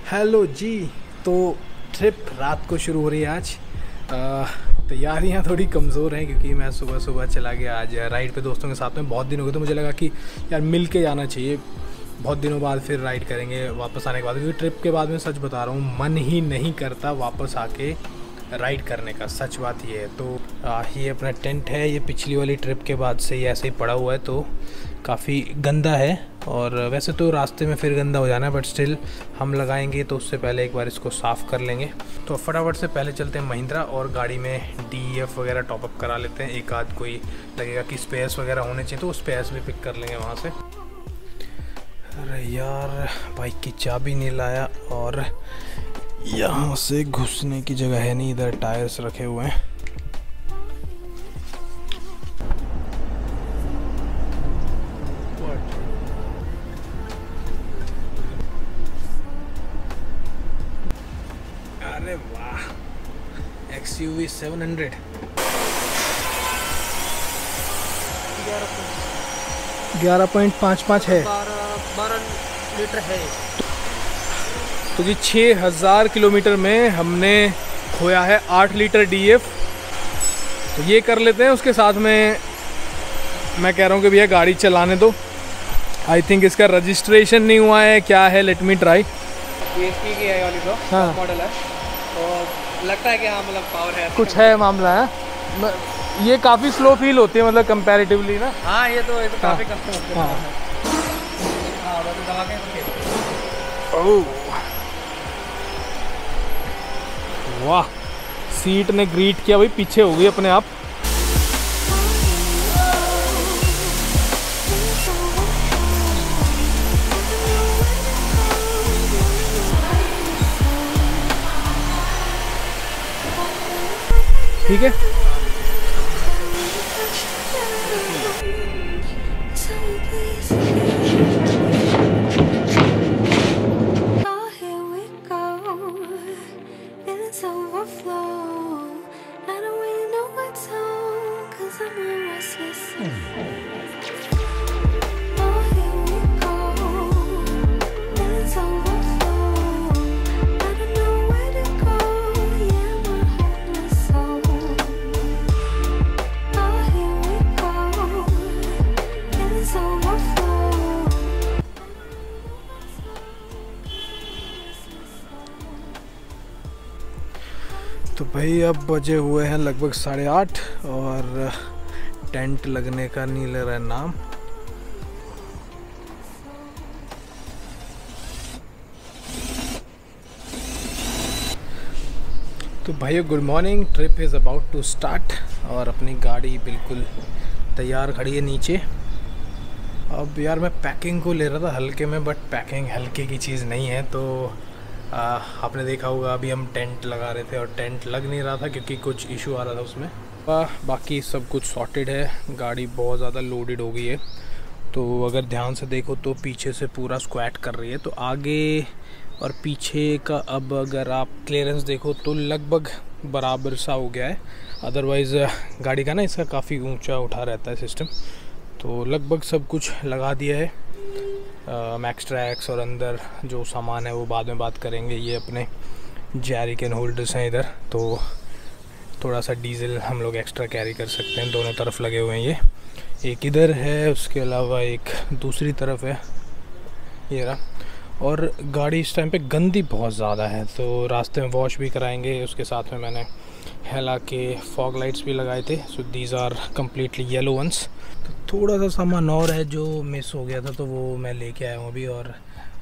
Hello जी। तो trip रात को शुरू हो रही है आज। तैयारियां थोड़ी कमज़ोर हैं क्योंकि मैं सुबह सुबह चला गया आज राइड पे दोस्तों के साथ में। बहुत दिन हो गए तो मुझे लगा कि यार मिल के जाना चाहिए। बहुत दिनों बाद फिर राइड करेंगे वापस आने के बाद, क्योंकि ट्रिप के बाद में सच बता रहा हूँ मन ही नहीं करता वापस आके राइड करने का। सच बात ये है। तो ये अपना टेंट है, ये पिछली वाली ट्रिप के बाद से ही ऐसे ही पड़ा हुआ है तो काफ़ी गंदा है। और वैसे तो रास्ते में फिर गंदा हो जाना है बट स्टिल हम लगाएंगे तो उससे पहले एक बार इसको साफ़ कर लेंगे। तो फटाफट से पहले चलते हैं महिंद्रा और गाड़ी में DEF वगैरह टॉपअप करा लेते हैं। एक आध कोई लगेगा कि स्पेयर्स वगैरह होने चाहिए तो स्पेयर्स भी पिक कर लेंगे वहाँ से। अरे यार बाइक की चाबी नहीं लाया और यहाँ से घुसने की जगह है नहीं, इधर टायर्स रखे हुए हैं। अरे वाह, XUV 700 11.55 है, 12 लीटर है। तो जी 6000 किलोमीटर में हमने खोया है 8 लीटर DF। तो ये कर लेते हैं। उसके साथ में मैं कह रहा हूँ कि भैया गाड़ी चलाने दो। आई थिंक इसका रजिस्ट्रेशन नहीं हुआ है, क्या है, लेट मी ट्राई। PSP की है वाली, तो हाँ मॉडल है तो लगता है कि हाँ मतलब पावर है, कुछ है मामला है। ये काफ़ी स्लो फील होती है मतलब कंपैरेटिवली ना। हाँ ये तो काफ़ी कम हाँ। हाँ तो दवा के ओह वाह, सीट ने ग्रीट किया भाई, पीछे हो गई अपने आप। ठीक है। तो भाई अब बजे हुए हैं लगभग 8:30 और टेंट लगने का नहीं ले रहा है नाम। तो भाई good morning, trip is about to start और अपनी गाड़ी बिल्कुल तैयार खड़ी है नीचे। अब यार मैं पैकिंग को ले रहा था हल्के में, बट पैकिंग हल्के की चीज़ नहीं है। तो आपने देखा होगा अभी हम टेंट लगा रहे थे और टेंट लग नहीं रहा था क्योंकि कुछ इशू आ रहा था उसमें। बाकी सब कुछ सॉर्टेड है, गाड़ी बहुत ज़्यादा लोडेड हो गई है। तो अगर ध्यान से देखो तो पीछे से पूरा स्क्वैट कर रही है। तो आगे और पीछे का अब अगर आप क्लियरेंस देखो तो लगभग बराबर सा हो गया है। अदरवाइज़ गाड़ी का ना इसका काफ़ी ऊंचा उठा रहता है सिस्टम। तो लगभग सब कुछ लगा दिया है। मैक्स ट्रैक्स और अंदर जो सामान है वो बाद में बात करेंगे। ये अपने जैरी कैन होल्डर्स हैं इधर, तो थोड़ा सा डीजल हम लोग एक्स्ट्रा कैरी कर सकते हैं। दोनों तरफ लगे हुए हैं, ये एक इधर है, उसके अलावा एक दूसरी तरफ है, ये रहा। और गाड़ी इस टाइम पे गंदी बहुत ज़्यादा है तो रास्ते में वॉश भी कराएंगे। उसके साथ में मैंने हेला के फॉग लाइट्स भी लगाए थे, so these are completely yellow ones. तो थोड़ा सा सामान और है जो मिस हो गया था तो वो मैं लेके आया हूँ अभी और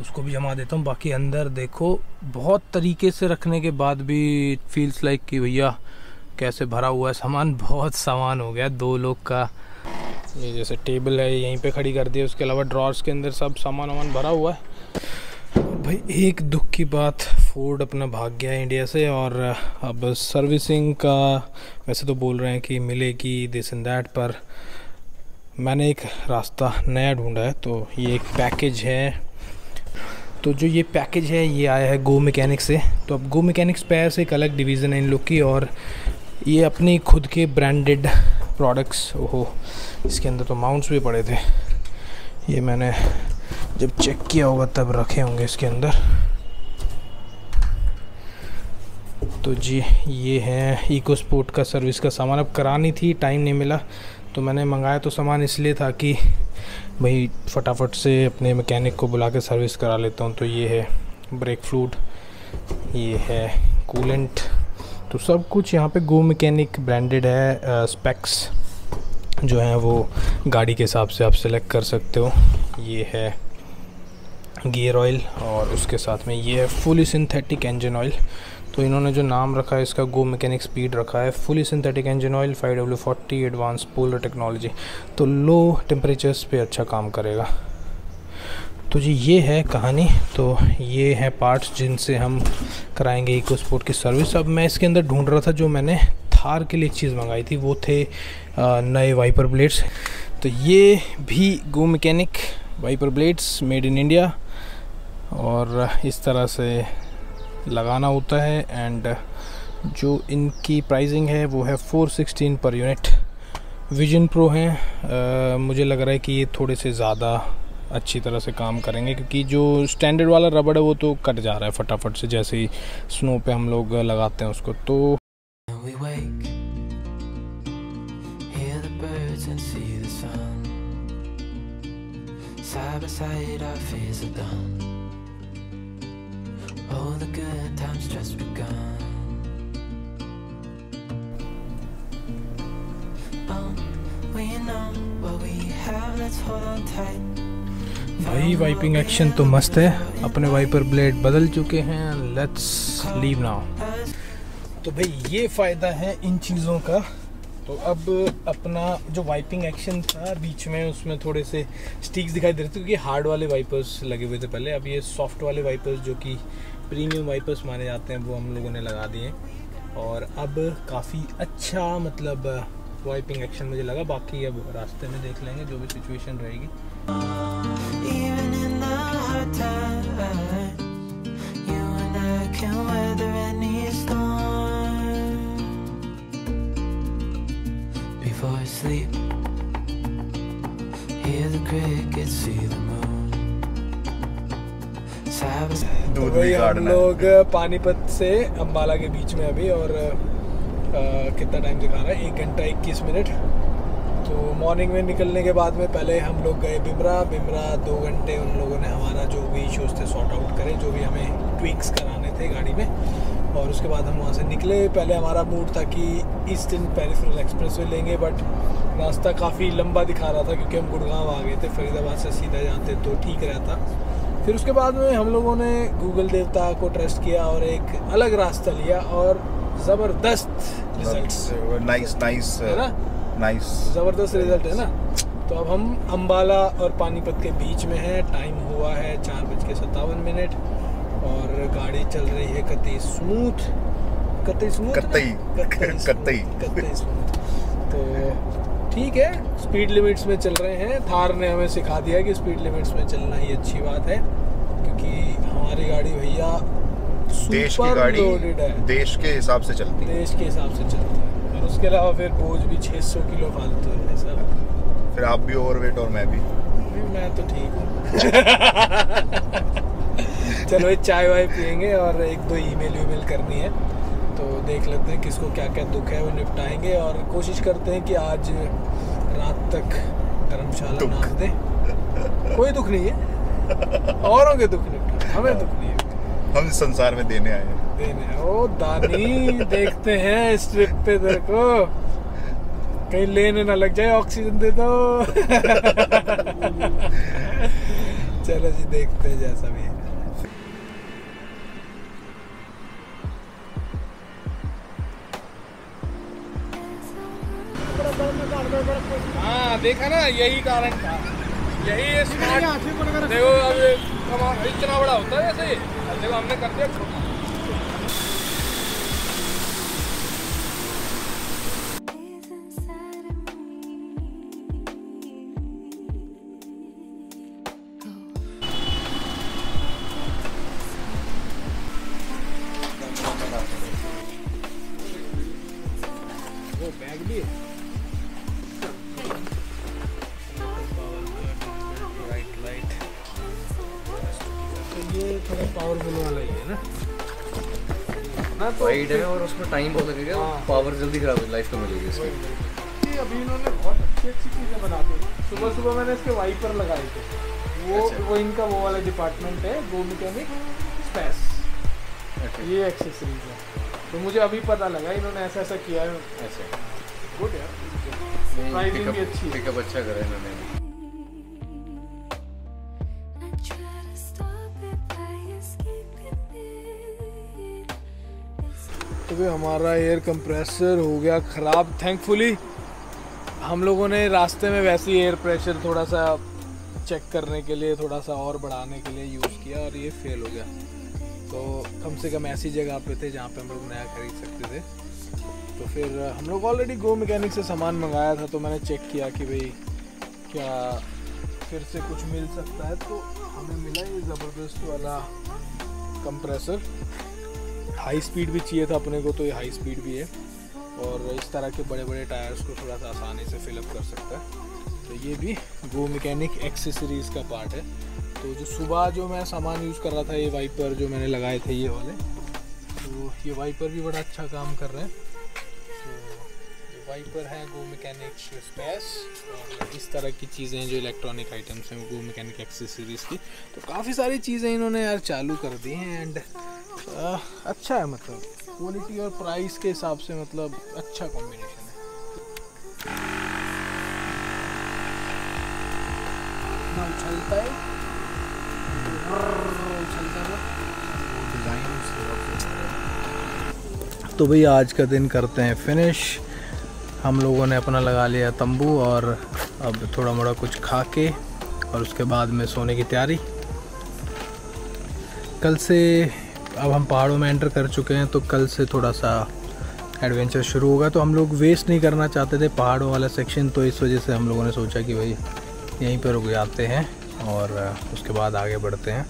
उसको भी जमा देता हूँ। बाकी अंदर देखो बहुत तरीके से रखने के बाद भी फील्स लाइक कि भैया कैसे भरा हुआ है सामान। बहुत सामान हो गया 2 लोग का। ये जैसे टेबल है यहीं पे खड़ी कर दी है, उसके अलावा ड्रॉर्स के अंदर सब सामान वामान भरा हुआ है। भाई एक दुख की बात, फोर्ड अपना भाग गया है इंडिया से और अब सर्विसिंग का वैसे तो बोल रहे हैं कि मिलेगी दिस एंड दैट, पर मैंने एक रास्ता नया ढूंढा है। तो ये एक पैकेज है, तो जो ये पैकेज है ये आया है गो मैकेनिक से। तो अब गो मैकेनिक स्पेयर से एक अलग डिवीज़न है इन लोग की और ये अपनी खुद के ब्रांडेड प्रोडक्ट्स। ओहो, इसके अंदर तो माउंट्स भी पड़े थे, ये मैंने जब चेक किया होगा तब रखे होंगे इसके अंदर। तो जी ये है इको स्पोर्ट का सर्विस का सामान। अब करानी थी, टाइम नहीं मिला, तो मैंने मंगाया तो सामान इसलिए था कि भाई फटाफट से अपने मैकेनिक को बुला के सर्विस करा लेता हूँ। तो ये है ब्रेक फ्लूइड, ये है कूलेंट, तो सब कुछ यहाँ पे गो मैकेनिक ब्रांडेड है। स्पेक्स जो हैं वो गाड़ी के हिसाब से आप सेलेक्ट कर सकते हो। ये है गियर ऑयल और उसके साथ में ये है फुली सिंथेटिक इंजन ऑयल। तो इन्होंने जो नाम रखा है इसका गो मैकेनिक स्पीड रखा है। Fully synthetic engine oil 5W40 advance polar technology, तो लो टेम्परेचर्स पे अच्छा काम करेगा। तो जी ये है कहानी। तो ये हैं पार्ट्स जिनसे हम कराएंगे इको स्पोर्ट की सर्विस। अब मैं इसके अंदर ढूंढ रहा था, जो मैंने थार के लिए एक चीज़ मंगाई थी वो थे नए वाइपर ब्लेड्स। तो ये भी GoMechanic wiper blades made in India, और इस तरह से लगाना होता है। एंड जो इनकी प्राइसिंग है वो है 416 पर यूनिट। विजन प्रो हैं, मुझे लग रहा है कि ये थोड़े से ज़्यादा अच्छी तरह से काम करेंगे, क्योंकि जो स्टैंडर्ड वाला रबड़ है वो तो कट जा रहा है फटाफट से, जैसे ही स्नो पे हम लोग लगाते हैं उसको। तो side by side our fears are done, all the good times just begun. We know what we have, let's hold on tight. भाई वाइपिंग एक्शन तो मस्त है, अपने वाइपर ब्लेड बदल चुके हैं, लेट्स लीव नाउ। तो भाई ये फ़ायदा है इन चीज़ों का। तो अब अपना जो वाइपिंग एक्शन था बीच में, उसमें थोड़े से स्टिक्स दिखाई दे रहे थे, क्योंकि हार्ड वाले वाइपर्स लगे हुए थे पहले। अब ये सॉफ्ट वाले वाइपर्स जो कि प्रीमियम वाइपर्स माने जाते हैं वो हम लोगों ने लगा दिए, और अब काफ़ी अच्छा मतलब वाइपिंग एक्शन मुझे लगा। बाकी अब रास्ते में देख लेंगे जो भी सिचुएशन रहेगी। Before I sleep, hear the crickets, see the moon. तो भाई हम लोग पानीपत से अम्बाला के बीच में अभी, और कितना टाइम दिखा रहा है, 1 घंटा 21 मिनट। तो मॉर्निंग में निकलने के बाद में पहले हम लोग गए बिमरा 2 घंटे उन लोगों ने हमारा जो भी इश्यूज़ थे सॉर्ट आउट करे, जो भी हमें ट्विक्स कराने थे गाड़ी में, और उसके बाद हम वहाँ से निकले। पहले हमारा मूड था कि ईस्टर्न पेरिफेरल एक्सप्रेसवे लेंगे, बट रास्ता काफ़ी लंबा दिखा रहा था, क्योंकि हम गुड़गांव आ गए थे, फरीदाबाद से सीधा जाते तो ठीक रहता। फिर उसके बाद में हम लोगों ने गूगल देवता को ट्रस्ट किया और एक अलग रास्ता लिया, और ज़बरदस्त रिजल्ट, नाइस ज़बरदस्त रिजल्ट है ना। तो अब हम अम्बाला और पानीपत के बीच में हैं। टाइम हुआ है 4:57, और गाड़ी चल रही है कतई स्मूथ। तो ठीक है, स्पीड लिमिट्स में चल रहे हैं। थार ने हमें सिखा दिया कि स्पीड लिमिट्स में चलना ही अच्छी बात है, क्योंकि हमारी गाड़ी भैया देश की गाड़ी है, देश के हिसाब से चलती है, और उसके अलावा फिर बोझ भी 600 किलो फालतू है सब। फिर आप भी ओवरवेट और मैं भी मैं तो ठीक हूँ। चलो एक चाय वाय पियेंगे और 1-2 ईमेल करनी है, तो देख लेते हैं किसको क्या क्या दुख है वो निपटाएंगे, और कोशिश करते हैं कि आज रात तक धर्मशाला ना दे। कोई दुख नहीं है, औरों के दुख निपटा, हमें दुख नहीं है, हम संसार में देने आए हैं। ओ दानी देखते हैं इस ट्रिप पे, तेरे को कहीं लेने ना लग जाए, ऑक्सीजन दे दो। चलो जी देखते हैं जैसा भी है। हाँ देखा ना, यही कारण था, यही स्मार्ट। देखो अब इतना बड़ा होता है वैसे, देखो हमने कर दिया छोटा। वो बैग भी है, ये थोड़ा पावरफुल वाला ही है ना। ना, तो वाइड है और उसमें टाइम बहुत लगेगा, हाँ। पावर जल्दी खराब लाइफ को मिलेगी इसकी। ये अभी इन्होंने बहुत अच्छी चीज़ें बना दी। सुबह सुबह मैंने इसके वाइपर लगाए थे, अच्छा। वो इनका वो वाला डिपार्टमेंट है, गो मैकेनिक स्पेस, ये एक्सेसरीज है। तो मुझे अभी पता लगा इन्होंने ऐसा ऐसा किया है। अच्छा, गुड यार, प्राइसिंग भी अच्छी है। पिकअप अच्छा करा इन्होंने। तो भी हमारा एयर कंप्रेसर हो गया ख़राब। थैंकफुली हम लोगों ने रास्ते में वैसे ही एयर प्रेशर थोड़ा सा चेक करने के लिए थोड़ा सा और बढ़ाने के लिए यूज़ किया और ये फेल हो गया। तो कम से कम ऐसी जगह पे थे जहाँ पे हम लोग नया खरीद सकते थे। तो फिर हम लोग ऑलरेडी गो मैकेनिक से सामान मंगाया था, तो मैंने चेक किया कि भाई क्या फिर से कुछ मिल सकता है। तो हमें मिला ये ज़बरदस्त वाला कंप्रेसर। हाई स्पीड भी चाहिए था अपने को, तो ये हाई स्पीड भी है और इस तरह के बड़े बड़े टायर्स को थोड़ा सा आसानी से फिलअप कर सकता है। तो ये भी गो मैकेनिक एक्सेसरीज़ का पार्ट है। तो जो सुबह जो मैं सामान यूज़ कर रहा था, ये वाइपर जो मैंने लगाए थे ये वाले, तो ये वाइपर भी बड़ा अच्छा काम कर रहे हैं। तो ये वाइपर है गो मैकेनिक स्पेस और इस तरह की चीज़ें जो इलेक्ट्रॉनिक आइटम्स हैं गो मैकेनिक एक्सेसरीज़ की। तो काफ़ी सारी चीज़ें इन्होंने यार चालू कर दी हैं एंड अच्छा है, मतलब क्वालिटी और प्राइस के हिसाब से मतलब अच्छा कॉम्बिनेशन है। उछलता है, तो भाई आज का दिन करते हैं फिनिश। हम लोगों ने अपना लगा लिया तंबू और अब थोड़ा मोड़ा कुछ खा के और उसके बाद में सोने की तैयारी। कल से अब हम पहाड़ों में एंटर कर चुके हैं, तो कल से थोड़ा सा एडवेंचर शुरू होगा। तो हम लोग वेस्ट नहीं करना चाहते थे पहाड़ों वाला सेक्शन, तो इस वजह से हम लोगों ने सोचा कि भाई यहीं पर रुक जाते हैं और उसके बाद आगे बढ़ते हैं,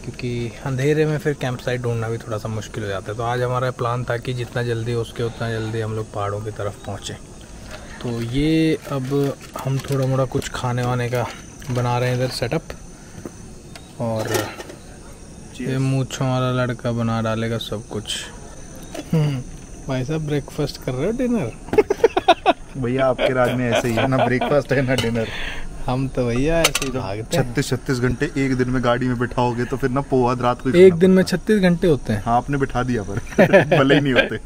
क्योंकि अंधेरे में फिर कैंप साइट ढूंढना भी थोड़ा सा मुश्किल हो जाता है। तो आज हमारा प्लान था कि जितना जल्दी हो सके उतना जल्दी हम लोग पहाड़ों की तरफ पहुँचें। तो ये अब हम थोड़ा मोड़ा कुछ खाने वाने का बना रहे हैं इधर सेटअप, और ये मूंछों वाला लड़का बना डालेगा सब कुछ। भाई साहब ब्रेकफास्ट कर रहे हो डिनर? भैया आपके राज में ऐसे ही है ना, ब्रेकफास्ट है ना डिनर। हम तो भैया ऐसे ही भागते हैं। 36 घंटे एक दिन में गाड़ी में बिठाओगे तो फिर ना पोहा रात को एक दिन में 36 घंटे होते हैं। हाँ आपने बिठा दिया पर भले ही नहीं होते।